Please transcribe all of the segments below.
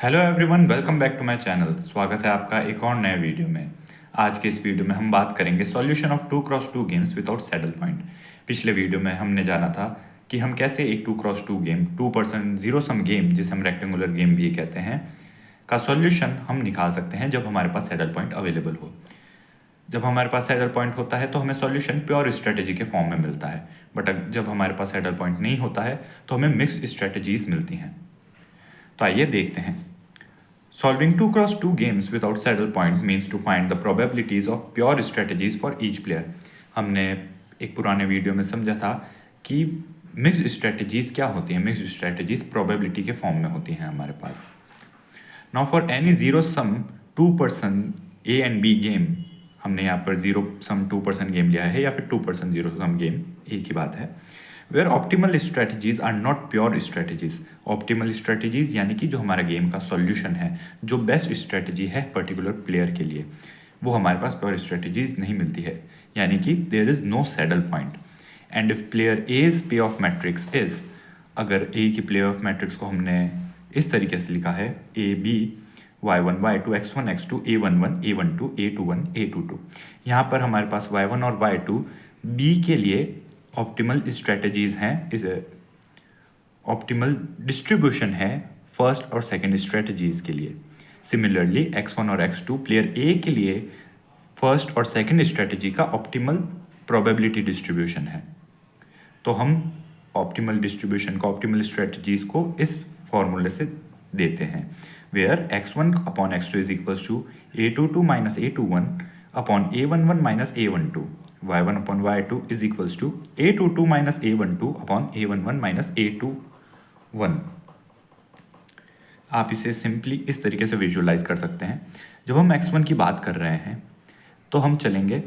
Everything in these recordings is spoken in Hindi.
Hello everyone, welcome back to my channel. स्वागत है आपका एक और नए वीडियो में। आज के इस वीडियो में हम बात करेंगे solution of 2x2 games without saddle point. पिछले वीडियो में हमने जाना था कि हम कैसे एक 2x2 game 2% zero sum game, जिसे हम रेक्टेंगुलर गेम भी कहते हैं, का सॉल्यूशन हम निकाल सकते हैं जब हमारे पास सैडल पॉइंट अवेलेबल हो। जब हमारे पास सैडल पॉइंट होता है तो हमें सॉल्यूशन प्योर स्ट्रेटेजी के फॉर्म में मिलता है, बट जब हमारे पास सैडल पॉइंट नहीं होता है तो हमें मिक्स्ड स्ट्रेटेजीज मिलती हैं। तो आइए देखते हैं। Solving 2x2 games without saddle point means to find the probabilities of pure strategies for each player। हमने एक पुराने वीडियो में समझा था कि मिक्स्ड स्ट्रेटजीज क्या होती हैं। मिक्स्ड स्ट्रेटजीज प्रोबेबिलिटी के फॉर्म में होती हैं हमारे पास। Now for any zero sum 2% A and B game, हमने यहाँ पर जीरो सम 2% गेम लिया है या फिर 2% जीरो सम गेम, एक ही बात है। Where optimal strategies are not pure strategies. Optimal strategies यानी कि जो हमारा गेम का सॉल्यूशन है, जो बेस्ट स्ट्रेटजी है पर्टिकुलर प्लेयर के लिए, वो हमारे पास प्योर स्ट्रेटजीज नहीं मिलती है, यानी कि there is no saddle point. And if player A's payoff matrix is, अगर ए की प्ले ऑफ मैट्रिक्स को हमने इस तरीके से लिखा है A B y1 y2 x1 x2 a11 a12 a21 a22, यहाँ पर हमारे पास y1 और y2 b के लिए ऑप्टिमल स्ट्रेटजीज हैं, इस ऑप्टिमल डिस्ट्रीब्यूशन है फर्स्ट और सेकंड स्ट्रेटजीज के लिए। सिमिलरली x1 और x2 प्लेयर ए के लिए फर्स्ट और सेकंड स्ट्रेटजी का ऑप्टिमल प्रोबेबिलिटी डिस्ट्रीब्यूशन है। तो हम ऑप्टिमल डिस्ट्रीब्यूशन को, ऑप्टिमल स्ट्रेटजीज को इस फॉर्मूले से देते हैं, where x1 upon x2 is equals to a22 minus a21 upon a11 minus a12, y1 upon y2 is equals to a22 minus a12 upon a11 minus a21। आप इसे सिंपली इस तरीके से विजुअलाइज कर सकते हैं। जब हम x1 की बात कर रहे हैं तो हम चलेंगे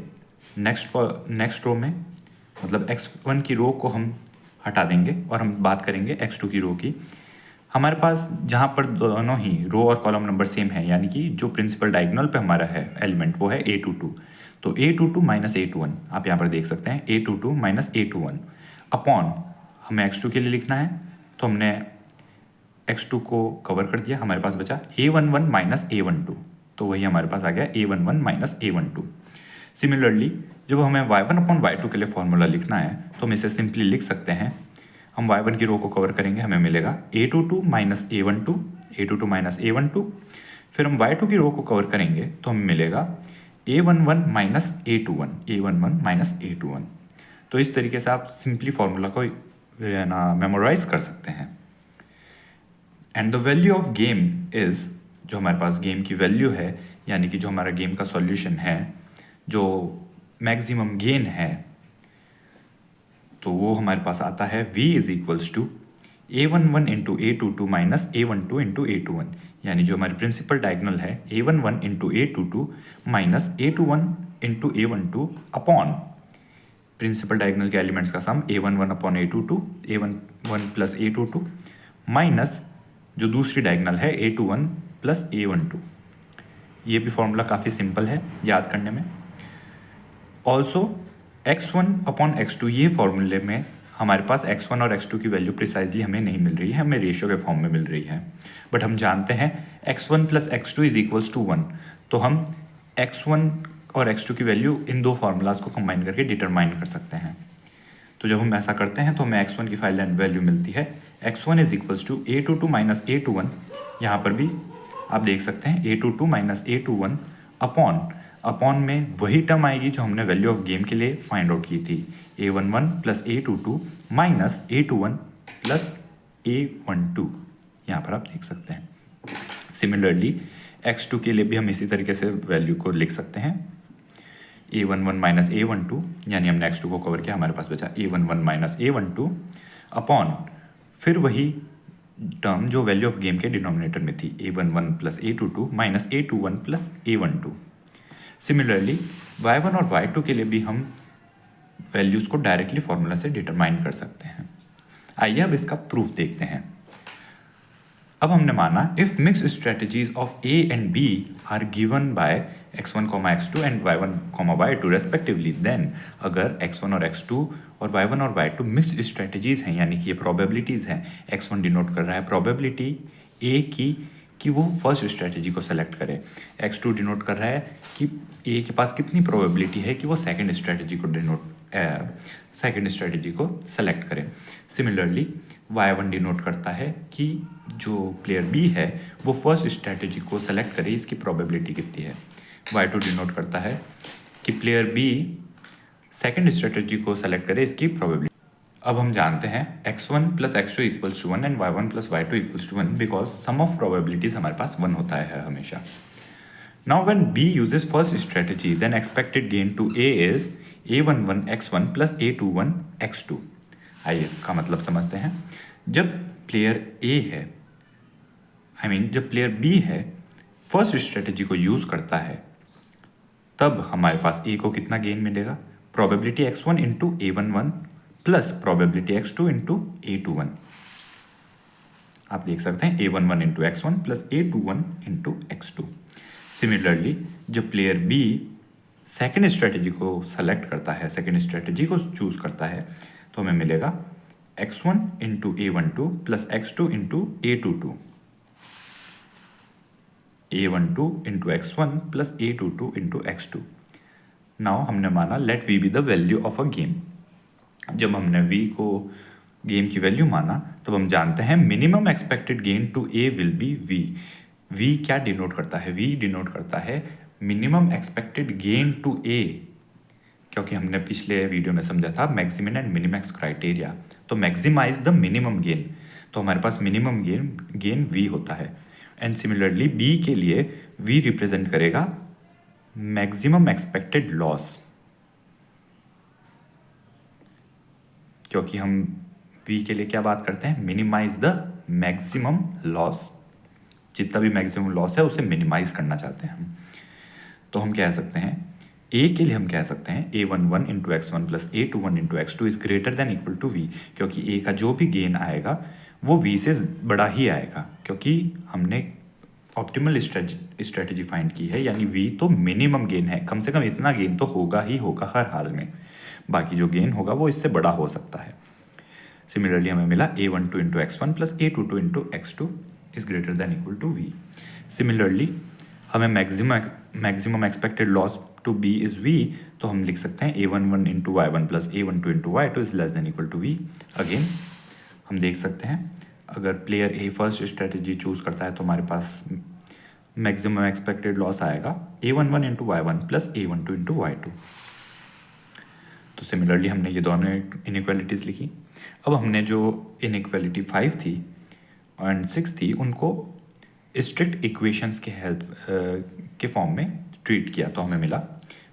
नेक्स्ट रो में, मतलब x1 की रो को हम हटा देंगे और हम बात करेंगे x2 की रो की। हमारे पास जहाँ पर दोनों ही रो और कॉलम नंबर सेम है, यानी कि जो प्रिंसिपल डायगोनल पे हमारा है एलिमेंट वो है a22, तो a22 माइनस a21 आप यहाँ पर देख सकते हैं, a22 माइनस a21 अपॉन हमें x2 के लिए लिखना है, तो हमने x2 को कवर कर दिया, हमारे पास बचा a11 माइनस a12, तो वही हमारे पास आ गया a11 माइनस a12। सिमिलरली जब हमें y1 अपॉन y2 के लिए फॉर्मूला लिखना है तो हम इसे सिंपली लिख सकते हैं। हम y1 की रो को कवर करेंगे, हमें मिलेगा a22 minus a12, a22 minus a12। फिर हम y2 की रो को कवर करेंगे तो हमें मिलेगा a11 minus a21, a11 minus a21। तो इस तरीके से आप सिंपली फॉर्मूला को ना मेमोराइज कर सकते हैं। And the value of game is, जो हमारे पास गेम की वैल्यू है, यानी कि जो हमारा गेम का सॉल्यूशन है, जो मैक्सिमम गेन है, तो वो हमारे पास आता है v is equals to a11 into a22 minus a12 into a21, यानी जो हमारी प्रिंसिपल डायगोनल है a11 into a22 minus a21 into a12 upon principal diagonal के एलिमेंट्स का sum a11 upon a22, a11 plus a22 minus जो दूसरी डायगोनल है a21 प्लस a12। ये भी फॉर्मूला काफ़ी सिंपल है याद करने में। ऑल्सो x1 अपॉन x2, ये फॉर्मूले में हमारे पास x1 और x2 की वैल्यू प्रिसाइजली हमें नहीं मिल रही है, हमें रेशियो के फॉर्म में मिल रही है, बट हम जानते हैं x1 plus x2 is equals to 1, तो हम x1 और x2 की वैल्यू इन दो फार्मूलाज को कंबाइन करके डिटरमाइन कर सकते हैं। तो जब हम ऐसा करते हैं तो हमें x1 की फाइनल वैल्यू मिलती है x1 is equals to a22 minus a21, यहाँ पर भी आप देख सकते हैं a22 माइनस a21 अपॉन में वही टर्म आएगी जो हमने वैल्यू ऑफ गेम के लिए फाइंड आउट की थी, a11 plus a22 minus a21 plus a12, यहाँ पर आप देख सकते हैं। सिमिलरली x2 के लिए भी हम इसी तरीके से वैल्यू को लिख सकते हैं, a11 माइनस a12, यानी हमने x2 को कवर किया, हमारे पास बचा a11 माइनस a12 अपॉन फिर वही टर्म जो वैल्यू ऑफ गेम के डिनोमिनेटर में थी, a11 plus a22 minus a21 plus a12। Similarly y1 और y2 के लिए भी हम वैल्यूज़ को डायरेक्टली फॉर्मूला से डिटरमाइन कर सकते हैं। आइए अब इसका प्रूफ देखते हैं। अब हमने माना if mix strategies of a and b are given by x1, x2 and y1, y2 respectively, then अगर x1 और x2 और y1 और y2 मिक्स स्ट्रेटजीज हैं, यानी कि ये प्रोबेबिलिटीज़ हैं, x1 डिनोट कर रहा है प्रोबेबिलिटी a की कि वो फर्स्ट स्ट्रेटजी को सेलेक्ट करे। x2 डिनोट कर रहा है कि ए के पास कितनी प्रोबेबिलिटी है कि वो सेकंड स्ट्रेटजी को सेलेक्ट करे। सिमिलरली y1 डिनोट करता है कि जो प्लेयर बी है वो फर्स्ट स्ट्रेटजी को सेलेक्ट करे, इसकी प्रोबेबिलिटी कितनी है। y2 डिनोट करता है कि प्लेयर बी सेकंड स्ट्रेटजी को सेलेक्ट करे, इसकी प्रोबेबिलिटी। अब हम जानते हैं x1 plus x2 equals to 1 and y1 plus y2 equals to 1 because sum of probabilities हमारे पास 1 होता है हमेशा। Now when b uses first strategy then expected gain to a is a11 x1 plus a21 x2। आइए इसका मतलब समझते हैं। जब प्लेयर a है जब प्लेयर b है फर्स्ट स्ट्रेटजी को यूज करता है, तब हमारे पास a को कितना गेन मिलेगा, probability x1 into a11 plus probability x2 into a21। आप देख सकते हैं a11 into x1 plus a21 into x2। Similarly जब प्लेयर b सेकेंड स्ट्रेटजी को सेलेक्ट करता है, सेकेंड स्ट्रेटजी को चूज करता है, तो हमें मिलेगा x1 into a12 plus x2 into a22, a12 into x1 plus a22 into x2। Now हमने माना let v be the value of a game. जब हमने v को गेम की वैल्यू माना तब हम जानते हैं minimum expected gain to a will be v। v क्या डिनोट करता है, v डिनोट करता है minimum expected gain to a, क्योंकि हमने पिछले वीडियो में समझा था मैक्सिमम एंड मिनिमैक्स क्राइटेरिया। तो मैक्सिमाइज द मिनिमम गेन, तो हमारे पास मिनिमम गेन v होता है। एंड सिमिलरली b के लिए v रिप्रेजेंट करेगा मैक्सिमम एक्सपेक्टेड लॉस, क्योंकि हम v के लिए क्या बात करते हैं, मिनिमाइज द मैक्सिमम लॉस। जितना भी मैक्सिमम लॉस है उसे मिनिमाइज करना चाहते हैं हम। तो हम कह सकते हैं a के लिए हम कह सकते हैं a11 into x1 plus a21 into x2 is greater than equal to v, क्योंकि a का जो भी गेन आएगा वो v से बड़ा ही आएगा, क्योंकि हमने ऑप्टिमल स्ट्रेटजी फाइंड की है, यानी v तो मिनिमम गेन है, कम से कम इतना गेन तो होगा ही होगा हर हाल में, बाकी जो गेन होगा वो इससे बड़ा हो सकता है। सिमिलरली हमें मिला a12 into x1 plus a22 into x2 is greater than equal to v। Similarly हमें maximum expected loss to b is v, तो हम लिख सकते हैं a11 into y1 plus a12 into y2 is less than equal to v। Again हम देख सकते हैं अगर player a first strategy choose करता है तो हमारे पास मैक्सिमम एक्सपेक्टेड लॉस आएगा a11 into y1 plus a12 into y2। तो सिमिलरली हमने ये दोनों इनइक्वालिटीज़ लिखी। अब हमने जो इनइक्वालिटी 5 थी एंड 6 थी उनको स्ट्रिक्ट इक्वेशंस के हेल्प के फॉर्म में ट्रीट किया, तो हमें मिला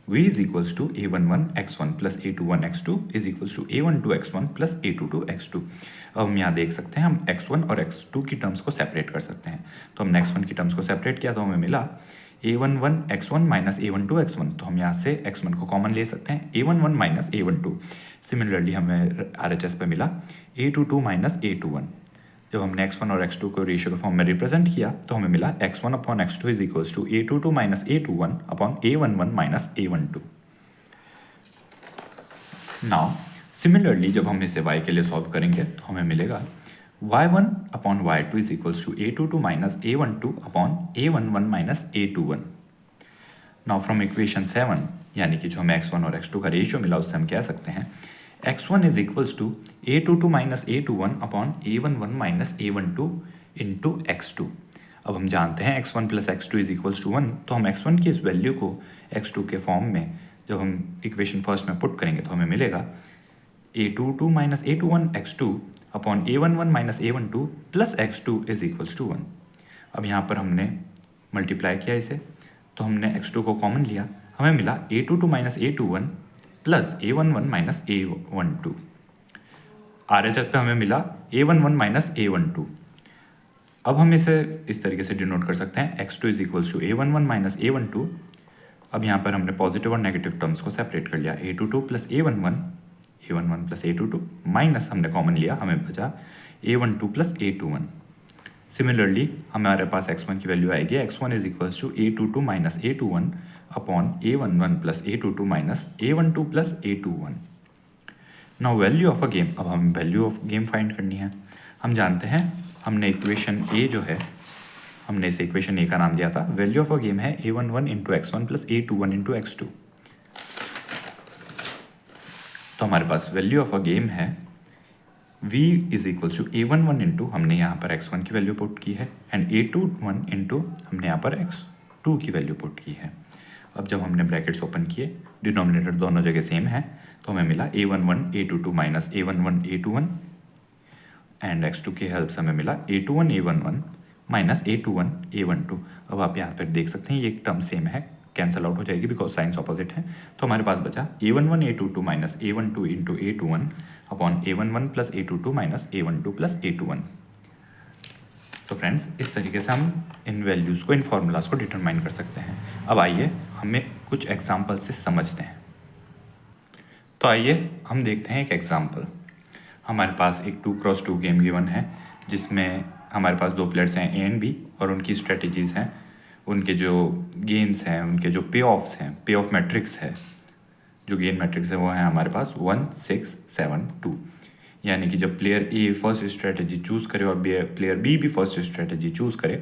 v is equals to a11 x1 plus a21 x2 is equals to a12 x1 plus a22 x2। अब हम यहाँ देख सकते हैं हम x1 और x2 की टर्म्स को सेपरेट कर सकते हैं। तो हमने x1 की टर्म्स को सेपरेट किया तो हमें मिला a11 x1 minus a12 x1, तो हम यहाँ से x1 को कॉमन ले सकते हैं a11 माइनस a12। सिमिलरली हमें RHS पे मिला a22 माइनस a21। जब हमने x1 और x2 को रेशियो के फॉर्म में रिप्रेजेंट किया तो हमें मिला x1 upon x2 is equals to a22 minus a21 upon a11 minus a12। Now similarly जब हम इसे y के लिए सॉल्व करेंगे तो हमें मिलेगा y1 upon y2 is equals to a22 minus a12 upon a11 minus a21। Now from equation 7 यानी कि जो हमें x1 और x2 का रेशियो मिला उससे हम कह सकते हैं x1 is equals to a22 minus a21 upon a11 minus a12 into x2। अब हम जानते हैं x1 plus x2 is equals to 1, तो हम x1 की इस वैल्यू को x2 के फॉर्म में जब हम इक्वेशन फर्स्ट में पुट करेंगे तो हमें मिलेगा a22 minus a21 x2 upon a11 minus a12 plus x2 is equals to 1। अब यहाँ पर हमने मल्टीप्लाई किया इसे, तो हमने x2 को कॉमन लिया, हमें मिला a22 minus a21 plus a11 minus a12। RHS पे हमें मिला a11 माइनस a12। अब हम इसे इस तरीके से डिनोट कर सकते हैं x2 is equals to a11 minus a12। अब यहाँ पर हमने पॉजिटिव और नेगेटिव टर्म्स को सेपरेट कर लिया, a22 plus a11 plus a22 minus हमने कॉमन लिया, हमें बचा a12 प्लस a21। सिमिलरली हमारे पास x1 की वैल्यू आएगी x1 is equals to a22 minus a21 upon a11 plus a22 minus a12 plus a21। Now value of a game, अब हम वैल्यू ऑफ गेम फाइंड करनी है। हम जानते हैं हमने इक्वेशन a जो है हमने इस इक्वेशन ए का नाम दिया था। वैल्यू ऑफ अ गेम है a11 into x1 plus a21 into x2। तो हमारे पास वैल्यू ऑफ अ गेम है v is equal to a11 into हमने यहाँ पर x1 की वैल्यू पुट की है एंड a21 इंटू हमने यहाँ पर x2 की वैल्यू पुट की है। अब जब हमने ब्रैकेट्स ओपन किए, डिनोमिनेटर दोनों जगह सेम है, तो हमें मिला a11 a22 minus a11 a21 and x2 की हेल्प से हमें मिला a21 a11 minus a21 a12। अब आप यहाँ पर देख सकते हैं ये एक टर्म सेम है, कैंसल आउट हो जाएगी बिकॉज साइंस ऑपोजिट है। तो हमारे पास बचा a11 a22 minus a12 into a21 upon a11 plus a22 minus a12 plus a21। तो फ्रेंड्स, इस तरीके से हम इन वैल्यूज़ को, इन फार्मूलाज को डिटरमाइन कर सकते हैं। अब आइए हमें कुछ एग्जाम्पल से समझते हैं। तो आइए हम देखते हैं एक एग्जाम्पल। हमारे पास एक 2x2 गेम गिवन है जिसमें हमारे पास दो प्लेयर्स हैं ए एंड बी और उनकी स्ट्रेटजीज़ हैं, उनके जो गेन्स हैं, उनके जो पे ऑफ्स हैं, पे ऑफ मैट्रिक्स है, जो गेन मैट्रिक्स है वो है हमारे पास 1 6 7 2। यानी कि जब प्लेयर ए फर्स्ट स्ट्रेटजी चूज़ करे और प्लेयर बी भी फर्स्ट स्ट्रेटजी चूज़ करे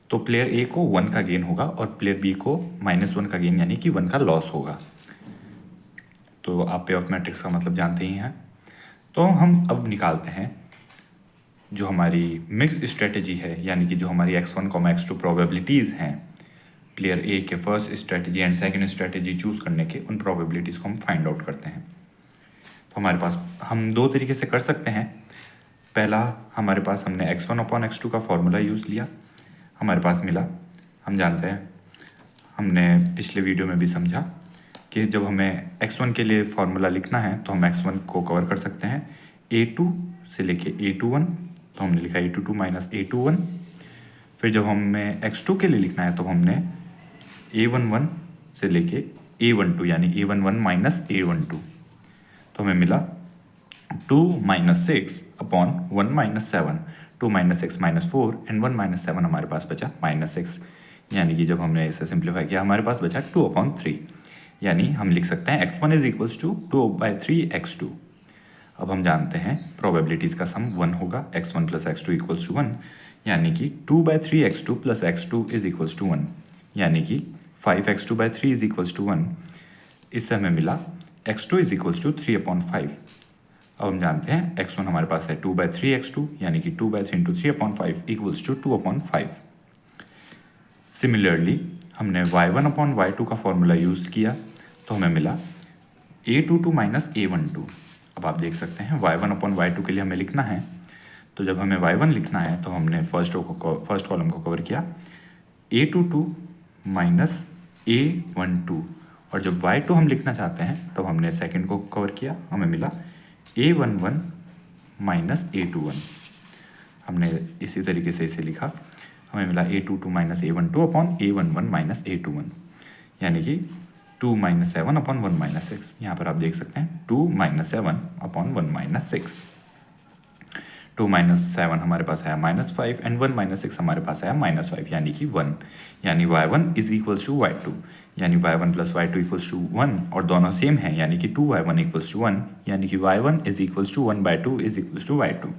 तो प्लेयर ए को 1 का गेन होगा और प्लेयर बी को -1 का गेन यानी कि 1 का लॉस होगा। तो आप पे ऑफ मैट्रिक्स का मतलब जानते ही हैं। तो हम अब निकालते हैं जो हमारी मिक्स स्ट्रेटजी है, यानी कि जो हमारी x1, x2 प्रोबेबिलिटीज़ हैं प्लेयर ए के first strategy and second strategy choose करने के, उन प्रोबेबिलिटीज़ को हम फाइंड आउट करते हैं। तो हमारे पास हम दो तरीके से कर सकते हैं। पहला, हमारे पास हमने x1 अपॉन x2 का फॉर्मूला यूज़ लिया, हमारे पास मिला, हम जानते हैं, हमने पिछले वीडियो में भी समझा कि जब हमें x1 के लिए फार्मूला लिखना है तो हम x1 को कवर कर सकते हैं a2 से लेके a21, तो हमने लिखा a22 माइनस a21। फिर जब हमें x2 के लिए लिखना है तो हमने a11 से लेके a12 यानी a11 माइनस a12, तो हमें मिला 2 minus 6 upon 1 minus 7, 2 minus 6 minus 4 and 1 minus 7 हमारे पास बचा -6। यानी कि जब हमने इसे सिंप्लीफाई किया हमारे पास बचा 2/3। यानी हम लिख सकते हैं x1 is equals to 2/3 x2। अब हम जानते हैं प्रोबेबिलिटीज़ का सम 1 होगा, x1 plus x2 equals to 1, यानी कि 2/3 x2 plus x2 is equals to 1, यानी कि 5x2/3 इज इक्वल्स टू 1। इससे हमें मिला x2 इज इक्वल्स टू 3/5। अब हम जानते हैं x1 हमारे पास है 2/3 x2, यानी कि 2/3 इंटू 3/5 इक्वल्स टू 2/5। सिमिलरली हमने y1 अपॉन y2 का फॉर्मूला यूज़ किया तो हमें मिला a22 माइनस a12। अब आप देख सकते हैं y1 अपॉन y2 के लिए हमें लिखना है, तो जब हमें y1 लिखना है तो हमने फर्स्ट कॉलम को कवर किया a22 माइनस a12, और जब y2 हम लिखना चाहते हैं तो हमने सेकंड को कवर किया, हमें मिला a11 माइनस a21। हमने इसी तरीके से इसे लिखा, हमें मिला a22 minus a12 upon a11 minus a21, यानी कि 2 माइनस 7 अपॉन 1 माइनस 6। यहाँ पर आप देख सकते हैं 2 माइनस 7 अपॉन 1 माइनस 6। 2 माइनस 7 हमारे पास आया -5 एंड 1 माइनस 6 हमारे पास आया -5, यानी कि 1। यानी y1 is equals to y2, यानी y1 plus y2 equals to 1, और दोनों सेम हैं, यानी कि 2y1 इक्वल्स टू 1, यानी कि y1 is equals to 1/2 is equals to y2।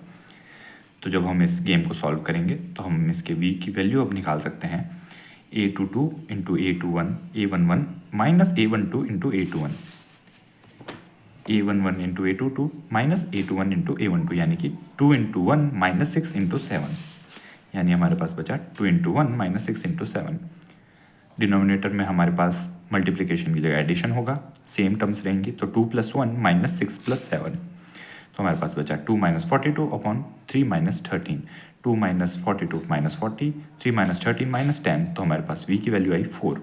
तो जब हम इस गेम को सॉल्व करेंगे तो हम इसके v की वैल्यू अब निकाल सकते हैं a22 into a21 a11 minus a12 into a21, a11 into a22 minus a21 into a12, यानी कि 2 इंटू 1 माइनस 6 इंटू 7, यानी हमारे पास बचा 2 इंटू 1 माइनस 6 इंटू 7। डिनोमिनेटर में हमारे पास मल्टीप्लिकेशन की जगह एडिशन होगा, सेम टर्म्स रहेंगी, तो 2 प्लस 1 माइनस 6 प्लस 7, तो हमारे पास बचा 2 minus 42 upon 3 minus 13, 2 minus 42 minus 40, 3 minus 13 minus 10, तो हमारे पास v की वैल्यू आई 4।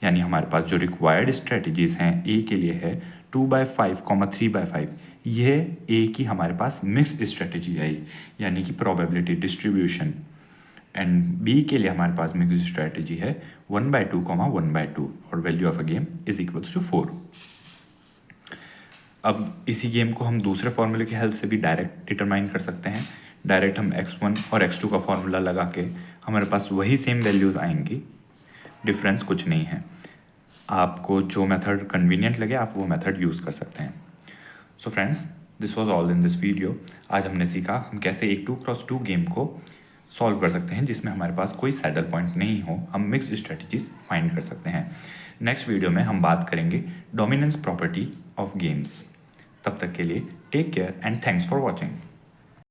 यानी हमारे पास जो रिक्वायर्ड स्ट्रेटजीज हैं a के लिए है 2/5, 3/5, यह a की हमारे पास मिक्स स्ट्रेटजी आई, यानी कि प्रोबेबिलिटी डिस्ट्रीब्यूशन, एंड b के लिए हमारे पास मिक्स स्ट्रेटजी है 1/2, 1/2, और value of a game is equals to 4। अब इसी गेम को हम दूसरे फॉर्मूले की हेल्प से भी डायरेक्ट डिटरमाइन कर सकते हैं। डायरेक्ट हम x1 और x2 का फॉर्मूला लगा के हमारे पास वही सेम वैल्यूज़ आएंगी, डिफरेंस कुछ नहीं है। आपको जो मेथड कन्वीनियंट लगे आप वो मेथड यूज़ कर सकते हैं। So friends, this was all in this video. आज हमने सीखा हम कैसे एक 2x2 गेम को सॉल्व कर सकते हैं जिसमें हमारे पास कोई सैडल पॉइंट नहीं हो, हम मिक्स्ड स्ट्रेटजीज फाइंड कर सकते हैं। नेक्स्ट वीडियो में हम बात करेंगे डोमिनेंस प्रॉपर्टी ऑफ गेम्स। तब तक के लिए take care and thanks for watching.